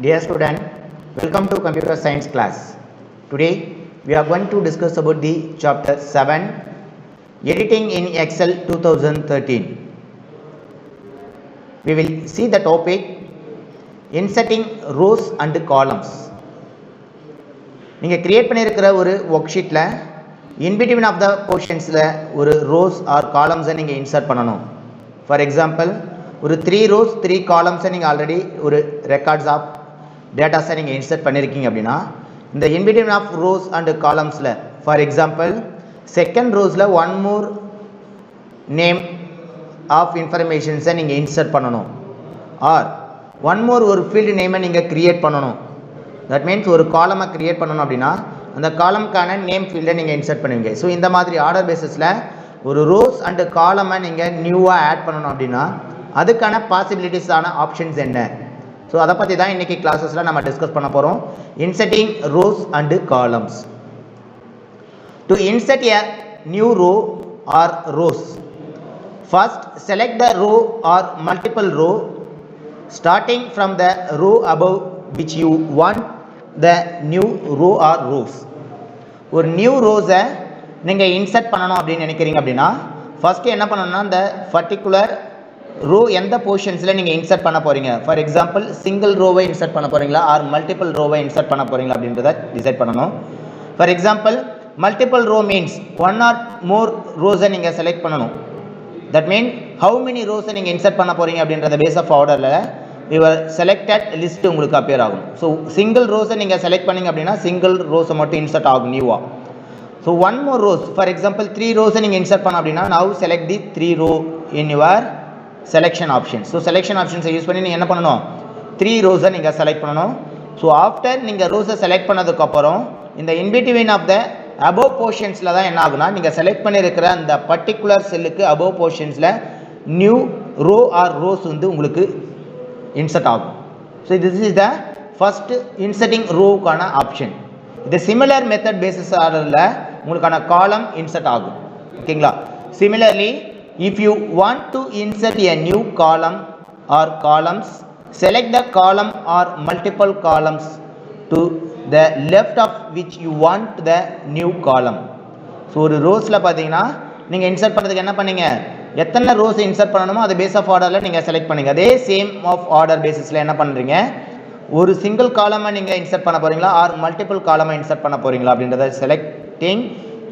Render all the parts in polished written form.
Dear student, welcome to computer science class. Today we are going to discuss about the chapter 7 editing in Excel 2013. We will see the topic inserting rows and columns. நீங்கள் create பண்ணியிருக்கிற ஒரு work ஷீட்டில் in between of த போர்ஷன்ஸில் ஒரு rose or காலம்ஸை நீங்கள் insert பண்ணணும். For example ஒரு 3 rows 3 காலம்ஸை நீங்கள் already ஒரு ரெக்கார்ட்ஸ் ஆஃப் டேட்டாஸை நீங்கள் இன்சர்ட் பண்ணியிருக்கீங்க அப்படின்னா இந்த இன்பிட்வீன் ஆஃப் ரோஸ் அண்ட் காலம்ஸில் ஃபார் எக்ஸாம்பிள் செகண்ட் ரோஸில் ஒன் மோர் நேம் ஆஃப் இன்ஃபர்மேஷன்ஸை நீங்கள் இன்சர்ட் பண்ணணும் ஆர் ஒன் மோர் ஒரு ஃபீல்டு நேமை நீங்கள் க்ரியேட் பண்ணணும். தட் மீன்ஸ் ஒரு காலமை க்ரியேட் பண்ணணும் அப்படின்னா அந்த காலம்க்கான நேம் ஃபீல்டை நீங்கள் இன்சர்ட் பண்ணுவீங்க. ஸோ இந்த மாதிரி ஆர்டர் பேசிஸில் ஒரு ரோஸ் அண்டு காலமை நீங்கள் நியூவாக ஆட் பண்ணணும் அப்படின்னா அதுக்கான பாசிபிலிட்டிஸான ஆப்ஷன்ஸ் என்ன? ஸோ அதை பற்றி தான் இன்றைக்கி கிளாஸஸில் நம்ம டிஸ்கஸ் பண்ண போகிறோம். Inserting rows and columns. To insert a new row or rows, first select the row or multiple row starting from the row above which you want the new row or rows. ஒரு new ரோஸை நீங்கள் insert பண்ணணும் அப்படின்னு நினைக்கிறீங்க அப்படின்னா first என்ன பண்ணணும்னா இந்த particular row எந்த போர்ஷன்ஸில் நீங்கள் இன்சர்ட் பண்ண போகிறீங்க. ஃபார் எக்ஸாம்பிள் சிங்கிள் ரோவை இன்சர்ட் பண்ண போகிறீங்களா ஆர் மல்டிபிள் ரோவை இன்சர்ட் பண்ண போகிறீங்களா அப்படின்றத டிசைட் பண்ணணும். For example multiple row means one or more ரோஸை நீங்கள் செலக்ட் பண்ணணும். தட் மீன் ஹவு மெனி ரோஸை நீங்கள் இன்சர்ட் பண்ண போகிறீங்க அப்படின்றத பேஸ் ஆஃப் ஆர்டரில் யுவர் செலக்டட் லிஸ்ட்டு உங்களுக்கு அப்பியர் ஆகும். ஸோ சிங்கிள் ரோஸை நீங்கள் செலக்ட் பண்ணிங்க அப்படின்னா சிங்கிள் ரோஸை மட்டும் இன்சர்ட் ஆகும் நியூவாக. So one more rows for example 3 ரோஸை நீங்கள் இன்சர்ட் பண்ண அப்படின்னா now select the 3 row in your selection options. So selection ஆப்ஷன்ஸை யூஸ் பண்ணி நீங்கள் என்ன பண்ணணும், 3 ரோஸை நீங்கள் செலக்ட் பண்ணணும். ஸோ ஆஃப்டர் நீங்கள் ரோஸை செலக்ட் பண்ணதுக்கப்புறம் இந்த இன்பிட்வீன் ஆஃப் த அபோவ் போர்ஷன்ஸில் தான் என்ன ஆகுனா நீங்கள் செலக்ட் பண்ணியிருக்கிற அந்த பர்டிகுலர் செல்லுக்கு அபோவ் போர்ஷன்ஸில் நியூ ரோ ஆர் ரோஸ் வந்து உங்களுக்கு இன்சர்ட் ஆகும். So this is the first inserting ரோவுக்கான ஆப்ஷன். இது சிமிலர் மெத்தட் பேசிஸ் ஆர்டரில் உங்களுக்கான காலம் இன்சர்ட் ஆகும். ஓகேங்களா? Similarly if you want to insert a new column or columns, select the column or multiple columns to the left of which you want the new காலம். So ஒரு ரோஸில் பார்த்தீங்கன்னா நீங்கள் insert பண்ணுறதுக்கு என்ன பண்ணீங்க, எத்தனை ரோஸ் இன்சர்ட் பண்ணணுமோ அது பேஸ் ஆஃப் ஆர்டரில் நீங்கள் செலக்ட் பண்ணுங்க. அதே சேம் ஆஃப் ஆர்டர் பேசிஸில் என்ன பண்ணுறீங்க, ஒரு சிங்கிள் காலமை நீங்கள் இன்சர்ட் பண்ண போகிறீங்களா ஆர் மல்டிபிள் காலமை இன்சர்ட் பண்ண போகிறீங்களா அப்படின்றத selecting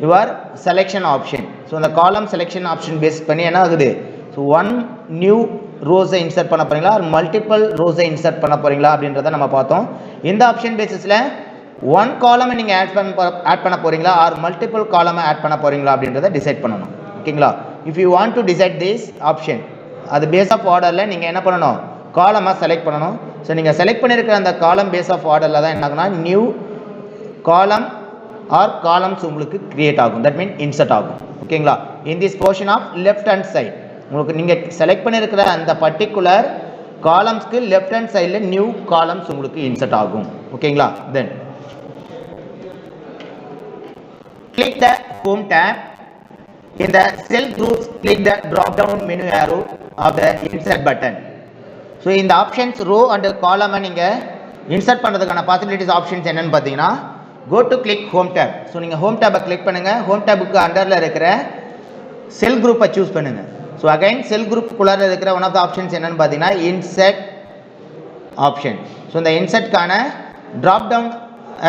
your selection option. So அந்த காலம் செலெக்ஷன் ஆப்ஷன் பேஸ் பண்ணி என்ன ஆகுது, ஸோ ஒன் நியூ ரோஸை இன்சர்ட் பண்ண போகிறீங்களா ஆர் மல்டிபிள் ரோஸை இன்சர்ட் பண்ண போகிறீங்களா அப்படின்றத நம்ம பார்த்தோம். இந்த ஆப்ஷன் பேசிஸில் ஒன் காலமை நீங்கள் ஆட் பண்ண போகிறீங்களா ஆர் மல்டிபிள் காலமை ஆட் பண்ண போகிறீங்களா அப்படின்றத டிசைட் பண்ணணும். ஓகேங்களா? If you want to decide this option அது பேஸ் ஆஃப் ஆர்டரில் நீங்கள் என்ன பண்ணணும், காலமாக செலக்ட் பண்ணணும். ஸோ நீங்கள் செலக்ட் பண்ணியிருக்கிற அந்த காலம் பேஸ் ஆஃப் ஆர்டரில் தான் என்ன ஆகுனா நியூ காலம் ஆர் காலம்ஸ் உங்களுக்கு கிரியேட் ஆகும். தட் மீன் இன்சர்ட் ஆகும். ஓகேங்களா? In this portion of left hand side உங்களுக்கு நீங்கள் செலக்ட் பண்ணியிருக்கிற அந்த பர்டிகுலர் காலம்ஸ்க்கு லெஃப்ட் ஹேண்ட் சைடில் நியூ காலம்ஸ் உங்களுக்கு இன்சர்ட் ஆகும். ஓகேங்களா? Then click the home tab. In the cell groups, click the drop down menu arrow of the insert button. So இந்த ஆப்ஷன்ஸ் ரோ அண்ட் காலமை நீங்கள் இன்சர்ட் பண்ணுறதுக்கான பாசிபிலிட்டிஸ் ஆப்ஷன்ஸ் என்னென்னு பார்த்தீங்கன்னா go to click home tab. So நீங்கள் home டேப்பை click பண்ணுங்கள். Home டேப்புக்கு அண்டரில் இருக்கிற செல் குரூப்பை சூஸ் பண்ணுங்கள். ஸோ அகைன் செல் குரூப்புக்குள்ளார இருக்கிற ஒன் ஆஃப் த ஆப்ஷன்ஸ் என்னென்னு பார்த்தீங்கன்னா இன்சர்ட் ஆப்ஷன். ஸோ இந்த இன்சர்ட்கான ட்ராப் டவுன்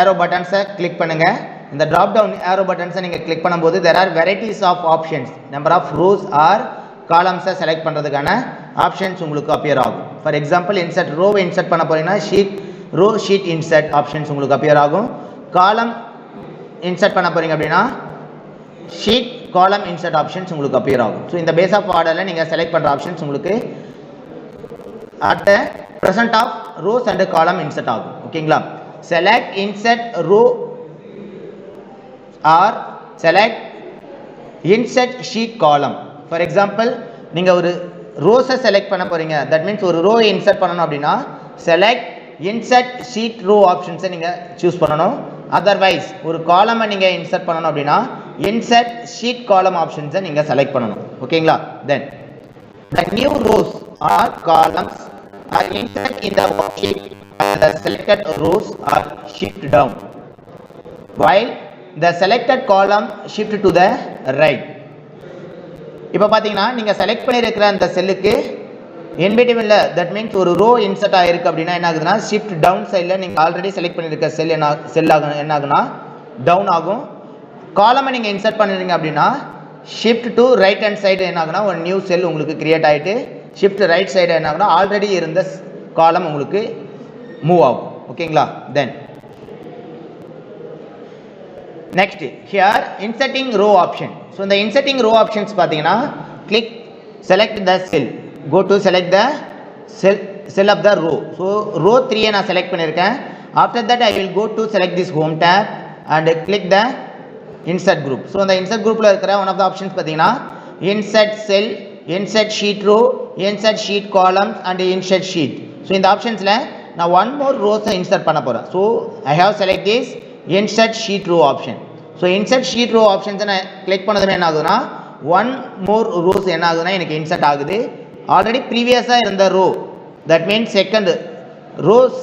ஏரோ பட்டன்ஸை கிளிக் பண்ணுங்கள். இந்த ட்ராப் டவுன் ஏரோ பட்டன்ஸை நீங்கள் கிளிக் பண்ணும்போது there are varieties of options, number of rows or காலம்ஸை செலக்ட் பண்ணுறதுக்கான ஆப்ஷன்ஸ் உங்களுக்கு அப்பியர் ஆகும். ஃபார் எக்ஸாம்பிள் இன்சர்ட் ரோவை இன்சர்ட் பண்ண போகிறீங்கன்னா ஷீட் இன்சர்ட் ஆப்ஷன்ஸ் உங்களுக்கு அப்பியர் ஆகும். காலம் இன்சர்ட் பண்ண போகிறீங்க அப்படின்னா ஷீட் காலம் இன்சர்ட் ஆப்ஷன்ஸ் உங்களுக்கு அப்பியர் ஆகும். ஸோ இந்த பேஸ் ஆஃப் ஆர்டரில் நீங்கள் செலக்ட் பண்ணுற ஆப்ஷன்ஸ் உங்களுக்கு at the present of rows and column insert ஆகும். ஓகேங்களா? Select insert row or select insert sheet column. For example நீங்கள் ஒரு ரோஸை செலக்ட் பண்ண போகிறீங்க. தட் மீன்ஸ் ஒரு ரோவை இன்சர்ட் பண்ணணும் அப்படின்னா செலக்ட் இன்சர்ட் ஷீட் ரோ ஆப்ஷன்ஸை நீங்கள் சூஸ் பண்ணணும். அதர்வைஸ் ஒரு காலமை நீங்கள் இன்சர்ட் பண்ணணும் அப்படின்னா இன்சர்ட் ஷீட் காலம் ஆப்ஷன்ஸை நீங்கள் செலக்ட் பண்ணணும். ஓகேங்களா? Then the new rows or columns are insert in the worksheet and the selected rows are shift down while the selected column shift to the right. இப்போ பார்த்தீங்கன்னா நீங்கள் செலக்ட் பண்ணியிருக்கிற அந்த செல்லுக்கு இன்பிட்வீனில் தட் மீன்ஸ் ஒரு ரோ இன்சர்ட் ஆகிருக்கு அப்படின்னா என்ன ஆகுதுன்னா ஷிஃப்ட் டவுன் சைடில் நீங்கள் ஆல்ரெடி செலக்ட் பண்ணியிருக்க செல் ஆகும் என்ன ஆகுனா டவுன் ஆகும். காலமை நீங்கள் இன்சர்ட் பண்ணிடுங்க அப்படின்னா shift to right hand side என்ன ஆகுனா ஒரு நியூ செல் உங்களுக்கு கிரியேட் ஆகிட்டு ஷிஃப்ட் ரைட் சைடு என்ன ஆகுனா ஆல்ரெடி இருந்த காலம் உங்களுக்கு மூவ் ஆகும். ஓகேங்களா? தென் next here inserting row option. So இந்த inserting row options பார்த்தீங்கன்னா click select the cell, go to select the cell of the row. So row 3 நான் select பண்ணியிருக்கேன். After that I will go to select this home tab and click the insert group. So இந்த insert groupல இருக்கிற one of the options பார்த்தீங்கன்னா insert cell, insert sheet row, insert sheet columns and insert sheet. So இந்த optionsல நான் one more rows insert பண்ண போறேன். So I have select this insert sheet row option. So insert sheet row options நான் click பண்ணதுமே என்ன ஆகுதுன்னா one more rows என்ன ஆகுதுன்னா எனக்கு இன்சர்ட் ஆகுது. ஆல்ரெடி ப்ரீவியஸாக இருந்த row that means second rows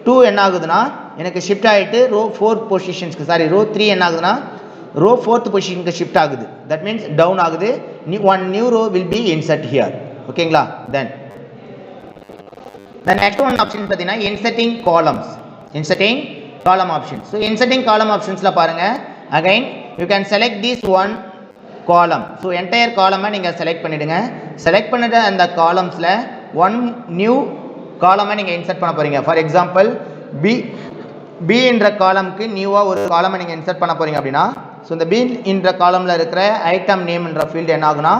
2 என்ன ஆகுதுன்னா எனக்கு ஷிஃப்ட் ஆகிட்டு ரோ 4 பொசிஷன்ஸ்க்கு ரோ 3 என்ன ஆகுதுன்னா ரோ 4th பொசிஷனுக்கு ஷிஃப்ட் ஆகுது. தட் மீன்ஸ் டவுன் ஆகுது. One new row will be insert here. ஓகேங்களா? தென் நெக்ஸ்ட் ஒன் ஆப்ஷன் பார்த்தீங்கன்னா inserting columns, inserting column option. So inserting column optionsல பாருங்க again you can select this one column. So entire column நீங்க select பண்ணிடுங்க. select பண்ணிட்ட அந்த columnsல one new column நீங்க insert பண்ண போறீங்க. for example B என்ற columnக்கு நியூவா ஒரு column நீங்க insert பண்ண போறீங்க அப்படினா so இந்த B என்ற columnல இருக்கிற item name என்ற field என்ன ஆகுனா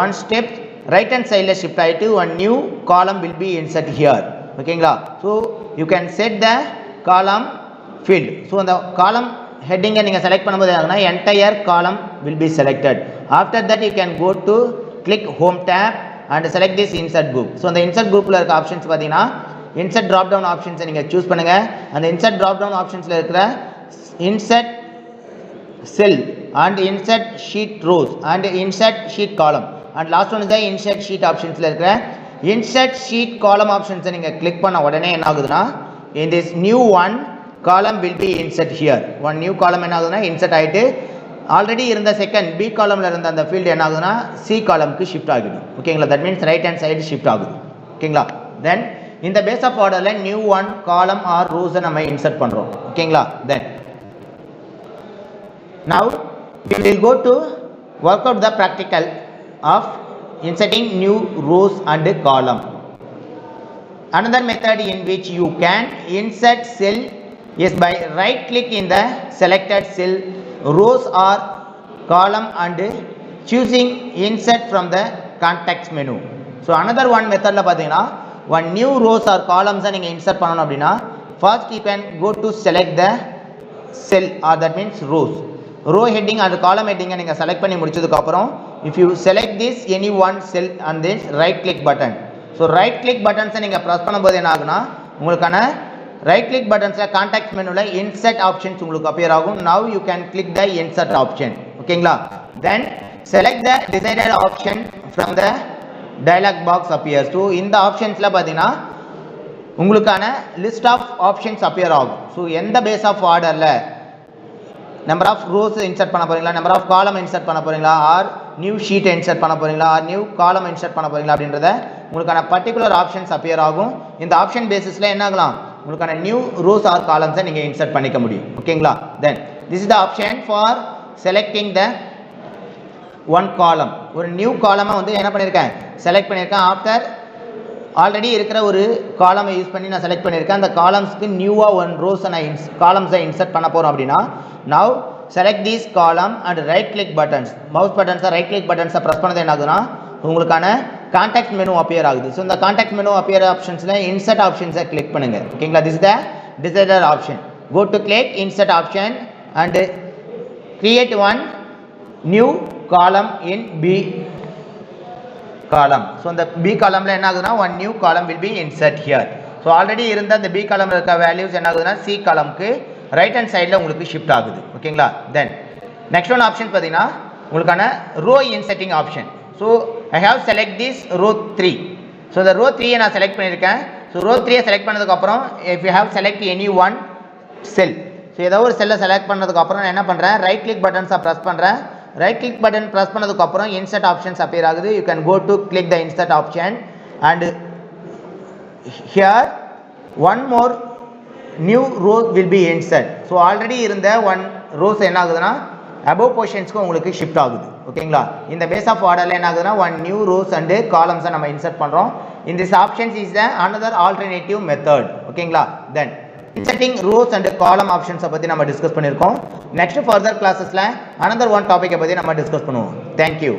one step right hand sideல shift ஆயிட்டு one new column will be insert here. ஓகேங்களா? so you can set the column field. So அந்த column heading நீங்க select பண்ணும்போது என்ன entire column will be selected. After that you can go to click home tab and select this insert group. So அந்த insert groupல இருக்க options பாத்தீங்கன்னா insert drop down options நீங்க choose பண்ணுங்க. அந்த insert drop down optionsல இருக்கிற insert cell and insert sheet rows and insert sheet column and last one is the insert sheet optionsல இருக்கிற insert sheet column options நீங்க click பண்ண உடனே என்ன ஆகுதுன்னா in this new one column will be insert here. one new column என்ன ஆகுதுன்னா insert ஆயிட்டு already இருந்த செகண்ட் B காலம்ல இருந்த அந்த ஃபீல்ட் என்ன ஆகுதுன்னா C காலம்க்கு ஷிஃப்ட் ஆகுது. ஓகேங்களா? That means right hand side shift ஆகுது. ஓகேங்களா? தென் இந்த பேஸ் ஆஃப் ஆர்டர்ல new one column or rows நம்ம இன்சர்ட் பண்றோம். ஓகேங்களா? தென் now we will go to work out the practical of inserting new rows and column. Another method in which you can insert cell is by right click in the selected cell, rows or column and choosing insert from the context menu. So another one method la pathina one new rows or columns நீங்க insert பண்ணனும் அப்படினா first you can go to select the cell or that means rows, row heading and column heading நீங்க select பண்ணி முடிச்சதுக்கு அப்புறம் if you select this any one cell and then right click button. So right click buttons நீங்க press பண்ணும்போது என்ன ஆகும்னா உங்களுக்கான right click buttons la context menu la insert options உங்களுக்கு appear ஆகும். now you can click the insert option. ஓகேங்களா? then select the desired option from the dialog box appears. so இந்த optionsல பாத்தீங்கன்னா உங்களுக்கான list of options appear ஆகும். so எந்த base of orderல number of rows insert பண்ண போறீங்களா, number of column insert பண்ண போறீங்களா, or new sheet insert பண்ண போறீங்களா, or new column insert பண்ண போறீங்களா அப்படின்றத உங்களுக்கான particular options appear ஆகும். இந்த option basisல என்ன ஆகலாம் உங்களுக்கான new rows or columns நீங்க insert பண்ணிக்க முடியும். ஓகேங்களா? then this is the option for selecting the one column. ஒரு new column வந்து என்ன பண்ணிருக்கேன் select பண்ணிருக்கேன். after ஆல்ரெடி இருக்கிற ஒரு காலம் யூஸ் பண்ணி நான் செலக்ட் பண்ணியிருக்கேன். அந்த காலம்ஸ்க்கு நியூவா ஒன் ரோஸ் நான் காலம்ஸை இன்சர்ட் பண்ண போறோம் அப்படின்னா now select this column and right click buttons, mouse buttons right click buttons press பண்ணது என்ன ஆகுதுன்னா உங்களுக்கான கான்டெக்ட் மெனு appear ஆகுது. ஸோ இந்த கான்டெக்ட் மெனு appear ஆப்ஷன்ஸ்ல இன்சர்ட் ஆப்ஷன்ஸை கிளிக் பண்ணுங்க. ஓகேங்களா? this is the desired option. go to click insert option and create one new column in B column. So இந்த B columnல என்ன ஆகுதுன்னா one new column will be insert here. So already இருந்த அந்த B columnல இருக்க values என்ன ஆகுதுன்னா C columnக்கு right hand சைடுல உங்களுக்கு ஷிஃப்ட் ஆகுது. ஓகேங்களா? then next one option பாத்தீங்கன்னா உங்களுக்கான row inserting option. so I have select this row 3. So இந்த ரோ 3 நான் செலக்ட் பண்ணியிருக்கேன். ஸோ ரோ 3 செலக்ட் பண்ணதுக்கப்புறம் if you have select any one cell, so ஏதோ ஒரு செல்லை செலக்ட் பண்ணதுக்கப்புறம் நான் என்ன பண்ணுறேன், ரைட் கிளிக் பட்டன்ஸை ப்ரெஸ் பண்ணுறேன். ரைட் கிளிக் பட்டன் ப்ரெஸ் பண்ணதுக்கப்புறம் இன்சர்ட் ஆப்ஷன்ஸ் அப்பியர் ஆகுது. You can go to click the insert option and here one more new row will be insert. So already இருந்த ஒன் ரோஸ் என்ன ஆகுதுன்னா above பொசிஷன்ஸ்க்கு உங்களுக்கு shift ஆகுது. ஓகேங்களா, இந்த பேஸ் ஆஃப் ஆர்டரில் என்ன ஆகுதுன்னா ஒன் நியூ ரோஸ் அண்டு காலம்ஸை நம்ம இன்சர்ட் பண்ணுறோம். In this options is the another alternative method. ஓகேங்களா, தென் இன்சர்ட்டிங் ரோஸ் அண்ட் காலம் ஆப்ஷன்ஸை பற்றி நம்ம டிஸ்கஸ் பண்ணியிருக்கோம். நெக்ஸ்ட் ஃபர்தர் கிளாஸஸில் அனதர் ஒன் டாப்பிக்கை பற்றி நம்ம டிஸ்கஸ் பண்ணுவோம். தேங்க்யூ.